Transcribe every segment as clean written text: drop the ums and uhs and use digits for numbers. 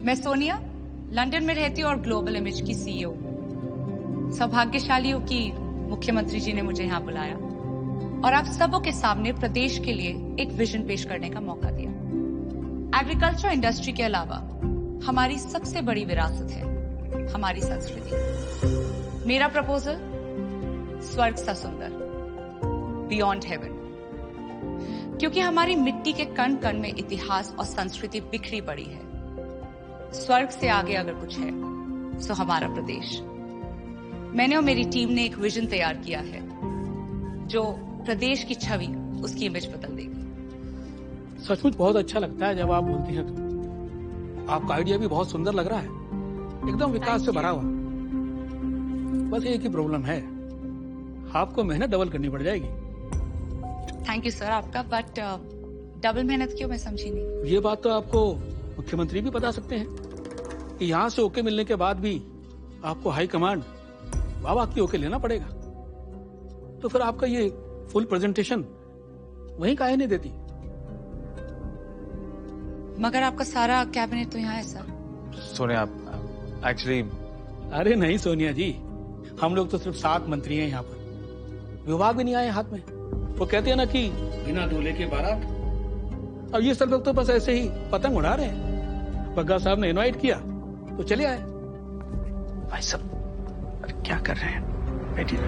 मैं सोनिया लंदन में रहती हूँ और ग्लोबल इमेज की सीईओ। सौभाग्यशाली हूँ कि मुख्यमंत्री जी ने मुझे यहाँ बुलाया और आप सबों के सामने प्रदेश के लिए एक विजन पेश करने का मौका दिया। एग्रीकल्चर इंडस्ट्री के अलावा हमारी सबसे बड़ी विरासत है हमारी संस्कृति। मेरा प्रपोजल स्वर्ग सा सुंदर, बियॉन्ड हेवन, क्योंकि हमारी मिट्टी के कण कण में इतिहास और संस्कृति बिखरी पड़ी है। स्वर्ग से आगे अगर कुछ है तो हमारा प्रदेश। मैंने और मेरी टीम ने एक विजन तैयार किया है जो प्रदेश की छवि, उसकी इमेज बदल देगी। सचमुच बहुत अच्छा लगता है जब आप बोलती हैं तो। आपका आइडिया भी बहुत सुंदर लग रहा है, एकदम विकास से भरा हुआ। बस एक ही प्रॉब्लम है, आपको मेहनत डबल करनी पड़ जाएगी। थैंक यू सर आपका, बट डबल मेहनत क्यों, मैं समझी नहीं। ये बात तो आपको मुख्यमंत्री भी बता सकते हैं कि यहाँ से ओके मिलने के बाद भी आपको हाई कमांड बाबा की ओके लेना पड़ेगा। तो फिर आपका ये फुल प्रेजेंटेशन वहीं काहे नहीं देती? मगर आपका सारा कैबिनेट तो यहाँ है सर। सोनिया एक्चुअली। अरे नहीं सोनिया जी, हम लोग तो सिर्फ 7 मंत्री हैं यहाँ पर, विभाग भी नहीं आए हाथ में। वो कहते हैं ना कि बिना दूल्हे के बारात। अब ये सब लोग तो बस ऐसे ही पतंग उड़ा रहे हैं। बग्गा साहब ने इनवाइट किया तो चले आए। भाई साहब अरे क्या कर रहे हैं, बैठिए।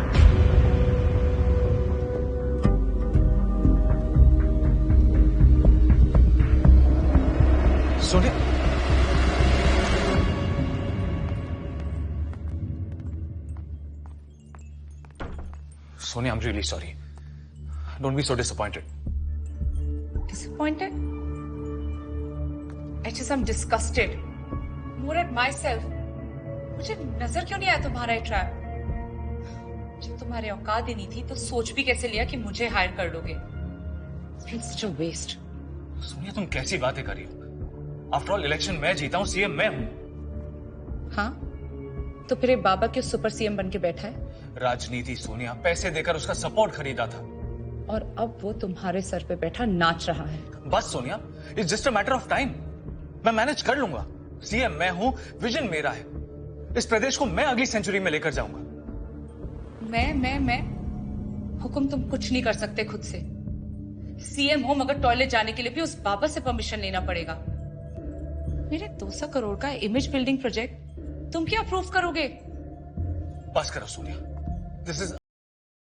Sonia Sonia, I'm really sorry. Don't be so disappointed. Disappointed? I just am disgusted. More at myself. मुझे नजर क्यों नहीं आया तुम्हारा ये ट्रैप? जब तुम्हारे औकात ही नहीं थी तो सोच भी कैसे लिया कि मुझे हायर कर लोगे? It's been such a waste. Sonia तुम कैसी बातें कर रही हो? आफ्टर ऑल इलेक्शन मैं जीता हूँ, सीएम मैं हूँ। हाँ, तो फिर एक बाबा क्यों सुपर सीएम बन के बैठा है? राजनीति सोनिया, पैसे देकर उसका सपोर्ट खरीदा था और अब वो तुम्हारे सर पे बैठा नाच रहा है। बस Sonia, it's just a matter of time. मैं मैनेज कर लूंगा। सीएम मैं हूं, विजन मेरा है। इस प्रदेश को मैं अगली सेंचुरी में लेकर जाऊंगा। मैं हुक्म तुम कुछ नहीं कर सकते खुद से। सीएम हो मगर टॉयलेट जाने के लिए भी उस बाबा से परमिशन लेना पड़ेगा। मेरे 200 करोड़ का इमेज बिल्डिंग प्रोजेक्ट तुम क्या अप्रूव करोगे? बस करो Sonia, this is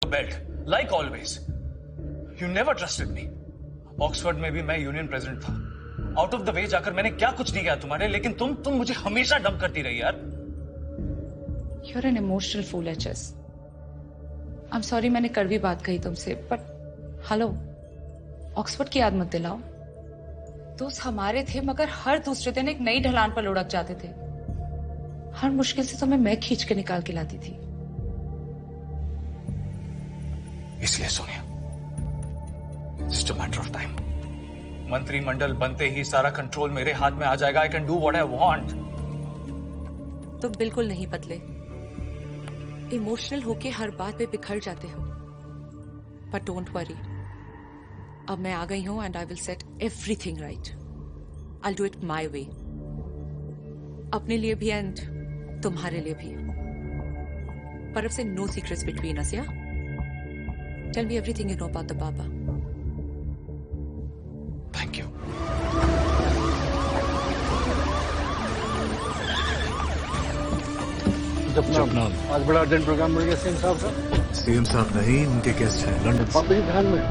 belt like always. You never trusted me. Oxford में भी मैं यूनियन प्रेसिडेंट था। आउट ऑफ द वे जाकर मैंने क्या कुछ नहीं किया तुम्हारे, लेकिन तुम मुझे हमेशा डंप करती रही यार। You're an emotional fool, HS. I'm sorry मैंने कड़वी बात कही तुमसे, बट हेलो, ऑक्सफोर्ड की याद मत दिलाओ। दोस्त हमारे थे मगर हर दूसरे दिन एक नई ढलान पर लुढ़क जाते थे। हर मुश्किल से तुम्हें मैं खींच के निकाल के लाती थी। इसलिए Sonia, just a matter of time. मंत्रिमंडल बनते ही सारा कंट्रोल मेरे हाथ में आ जाएगा। I can do what I want. तुम बिल्कुल नहीं बदले। इमोशनल होके हर बात पे बिखर जाते हो, बट डोंट वरी, अब मैं आ गई हूं and I will set everything right. I do it my way, अपने लिए भी एंड तुम्हारे लिए भी। पर अब से नो सीक्रेट्स बिटवीन अस, या? Tell me everything you know about the baba. Thank you. जपना आज बड़ा अर्जेंट प्रोग्राम मिल गया सीएम साहब का। सीएम साहब नहीं, उनके गेस्ट हैं लंदन से। वापस ध्यान में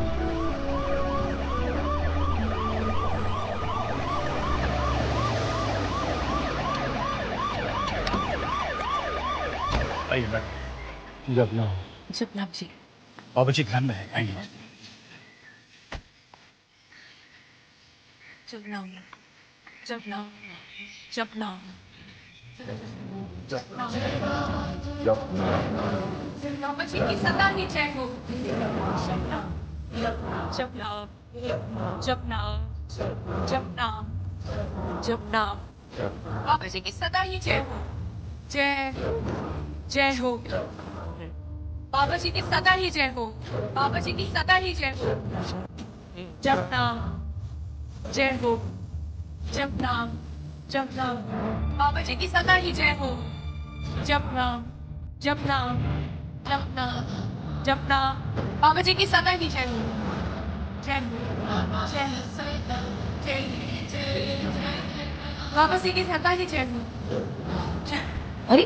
आइए मैडम। जपनाब जी। बाबा जी ध्यान में है, आइए। जपनाब, जपनाब, जपनाब, बाबा जी की सदा ही जय हो। जपनाब, जपनाब, जपनाब, जपनाब, बाबा जी की सदा ही जय हो। जय हो। बाबा जी की सदा ही जय हो। बाबा जी की सदा ही जय हो। जपनाब, जय हो। जपनाब, जप नाम बाबा जी की सदा ही जय हो। जप नाम जप नाम जप नाम जप नाम बाबा जी की सदा ही जय हो। जय हो जय बाबा जी की सदा ही जय हो। अरे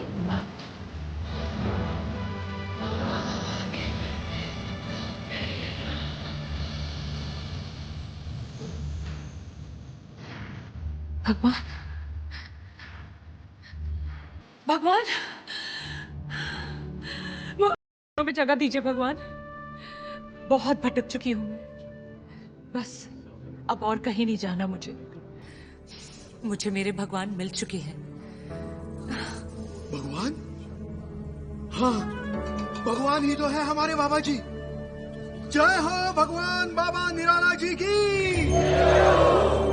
भगवान भगवान में जगह दीजिए भगवान। बहुत भटक चुकी हूं मैं, बस अब और कहीं नहीं जाना मुझे। मुझे मेरे भगवान मिल चुके हैं। भगवान? हाँ, भगवान ही तो है हमारे बाबा जी। जय हो भगवान बाबा निराला जी की।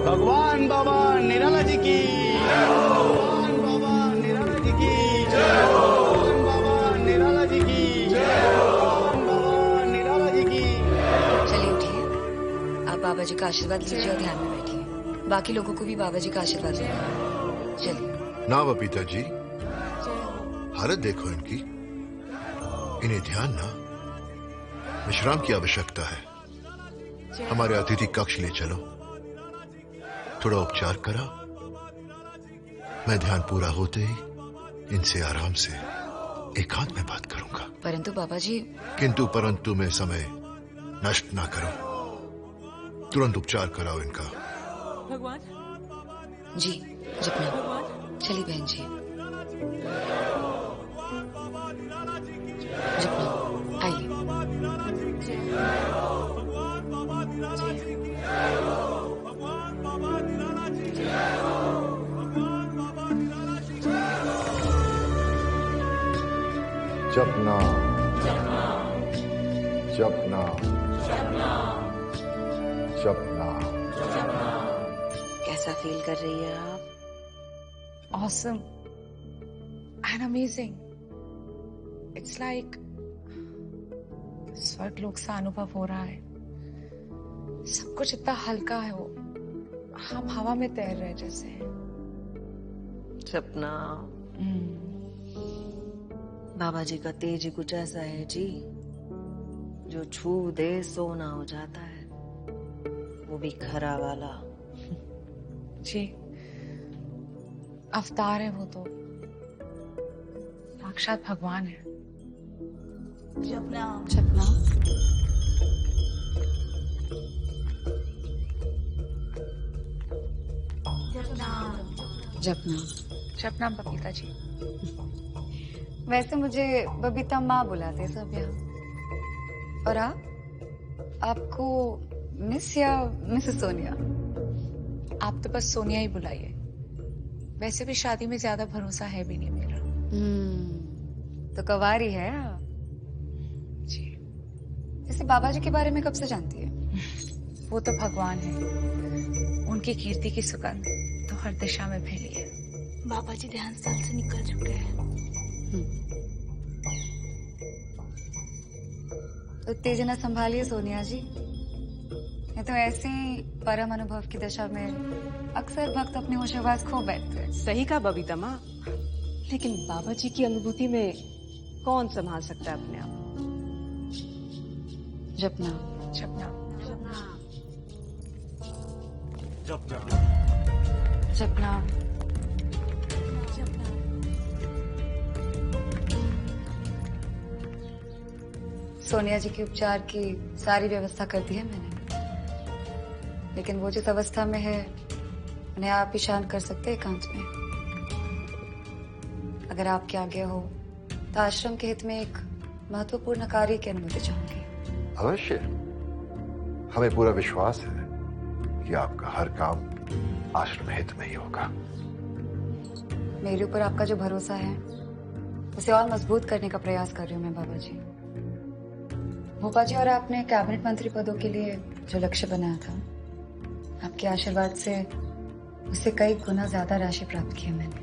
भगवान बाबा निराला जी की। भगवान बाबा निराला जी की। भगवान बाबा निराला जी की। भगवान बाबा निराला जी की। चलिए उठिए, आप बाबा जी का आशीर्वाद लीजिए और ध्यान में बैठिए। बाकी लोगों को भी बाबा जी का आशीर्वाद लेना। चलिए। ना बबीता जी, हालत देखो इनकी। इन्हें ध्यान ना, विश्राम की आवश्यकता है। हमारे अतिथि कक्ष ले चलो, थोड़ा उपचार करा। मैं ध्यान पूरा होते ही इनसे आराम से एकांत में बात करूंगा। परंतु बाबा जी। किंतु परंतु में समय नष्ट ना करो, तुरंत उपचार कराओ इनका। भगवान जी जपना। भगवान चलिए बहन जी, जपना आइए। जपना जपना जपना। कैसा फील कर रही है आप? Awesome and amazing. It's like स्वर्ग लोक सा अनुभव हो रहा है। सब कुछ इतना हल्का है, वो हम हवा में तैर रहे जैसे। जपना। बाबा जी का तेज ही कुछ ऐसा है जी, जो छू दे सोना हो जाता है, वो भी खरा वाला। जी अवतार है वो तो, साक्षात भगवान है। जपना जपना। जपना जपना। जपना बबीता जी। वैसे मुझे बबीता माँ बुलाते सब यहाँ। और आपको मिस या मिसेस सोनिया? आप तो बस सोनिया ही बुलाइए। वैसे भी शादी में ज्यादा भरोसा है भी नहीं मेरा। तो कवारी है आप। जी जैसे बाबा जी के बारे में कब से जानती है? वो तो भगवान है, उनकी कीर्ति की सुगंध तो हर दिशा में फैली है। बाबा जी ध्यान स्थल से निकल चुके हैं। उत्तेजना संभालिए सोनिया जी, नहीं तो ऐसी परम अनुभव की दशा में अक्सर भक्त अपने होशोबाज खो बैठते हैं। सही कहा बबीता माँ, लेकिन बाबा जी की अनुभूति में कौन संभाल सकता है अपने आप? जपना जपना। जपना। सोनिया जी के उपचार की सारी व्यवस्था कर दी है मैंने, लेकिन वो जिस अवस्था में है उन्हें आप ही शांत कर सकते हैं एकांत में। अगर आपकी आज्ञा हो तो आश्रम के हित में एक महत्वपूर्ण कार्य की अनुमति चाहूंगी। अवश्य, हमें पूरा विश्वास है कि आपका हर काम आश्रम हित में ही होगा। मेरे ऊपर आपका जो भरोसा है उसे और मजबूत करने का प्रयास कर रही हूँ मैं बाबा जी। भोपा जी और आपने कैबिनेट मंत्री पदों के लिए जो लक्ष्य बनाया था, आपके आशीर्वाद से उससे कई गुना ज्यादा राशि प्राप्त की है मैंने।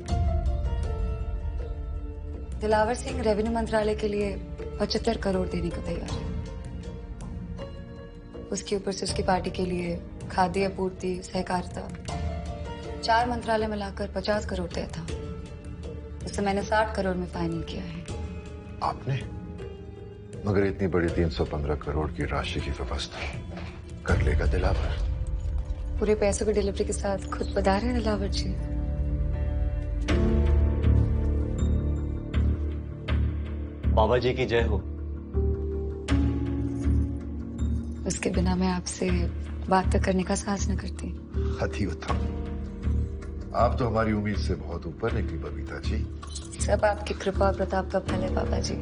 दिलावर सिंह रेवेन्यू मंत्रालय के लिए 75 करोड़ देने को तैयार है। उसके ऊपर से उसकी पार्टी के लिए खाद्य आपूर्ति, सहकारिता 4 मंत्रालय मिलाकर 50 करोड़ तय था, उससे मैंने 60 करोड़ में फाइनल किया है। आपने? मगर इतनी बड़ी 315 करोड़ की राशि की व्यवस्था कर लेगा दिलावर? पूरे पैसों की डिलीवरी के साथ खुद पधारे दिलावर जी। बाबा जी की जय हो। उसके बिना मैं आपसे बात तक करने का साहस न करती। अति उत्तम। आप तो हमारी उम्मीद से बहुत ऊपर निकली बबीता जी। सब आपकी कृपा और प्रताप का फल है बाबा जी।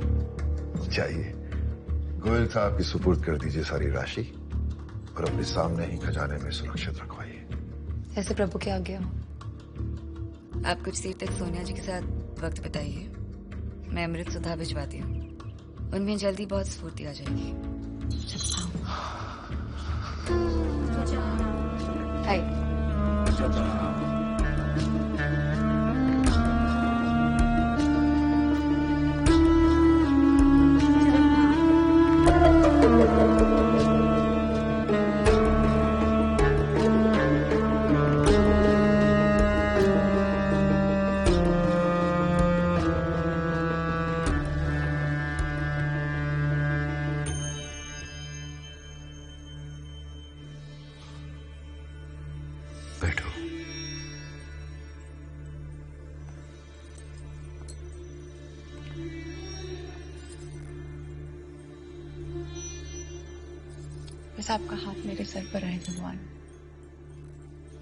चाहिए गोयल साहब की सुपुर्द कर दीजिए सारी राशि और अपने सामने ही खजाने में सुरक्षित रखवाइए। ऐसे प्रभु की आज्ञा हो। आप कुछ देर तक सोनिया जी के साथ वक्त बिताइए, मैं अमृत सुधा भिजवाती हूँ, उनमें जल्दी बहुत स्फूर्ति आ जाएगी। हाय। बैठो। बस आपका हाथ मेरे सर पर रहे भगवान।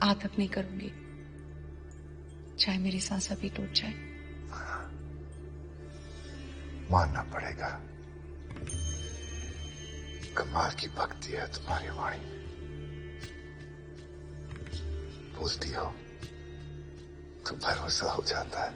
आतक नहीं करूंगी, चाहे मेरी सांस अभी टूट जाए। मानना पड़ेगा, कमाल की भक्ति है तुम्हारी वाणी। बोलती हो तो भरोसा हो जाता है।